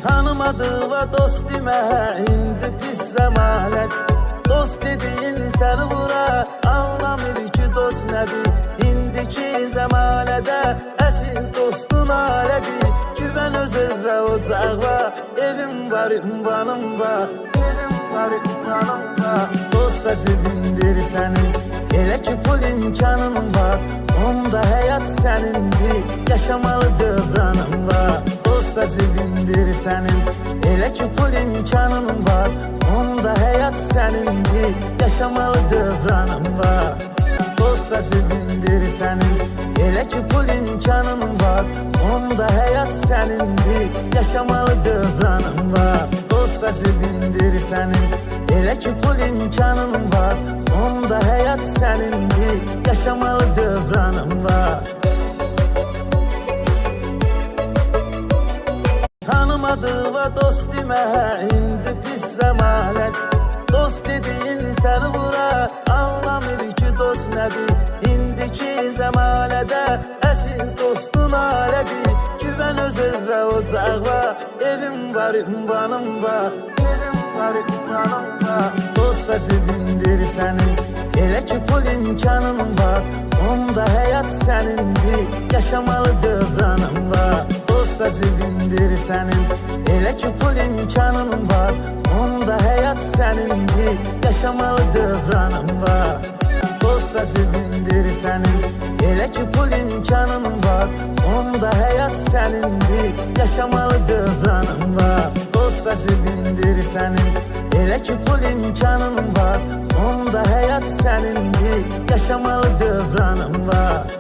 Tanımadı ve dost deme, indi pis zemanet. Dost dediğin seni vura, anlamır ki dost nedir. İndiki zemanede esil dostun alədir. Güven öz ev ve ocağa, evim var, ünvanım var. Evim var, ünvanım var. Dosta cibindir senin, elə ki pul imkanın var. Onda həyat sənindir, yaşamalı dövranın var. Dosta cibindir senin, elə ki pul imkanın var. Onda həyat sənindir, yaşamalı dövranın var. Dosta cibindir senin, elə ki pul imkanın var. Onda həyat sənindir, yaşamalı dövranın var. Dosta cibindir senin, elə ki pul imkanın var. Onda həyat sənindir, yaşamalı dövranın var. Tanımadı ve dost deme, indi pis zemanet. Dost dediğin seni vura, anlamır ki dost nedir. İndiki zemanede esil dostun alədir. Güven öz ev ve ocağa, evim var, ünvanım var. Evim var, ünvanım var. Dosta cibindir senin, elə ki pul imkanın var. Onda həyat sənindir, yaşamalı dövranın var. Dosta cibindir senin, elə ki pul imkanın var. Onda həyat sənindir, yaşamalı dövranın var. Dosta cibindir senin, elə ki pul imkanın var. Onda həyat sənindir, yaşamalı dövranın var. Dosta cibindir senin, elə ki pul imkanın var. Onda həyat sənindir, yaşamalı dövranın var.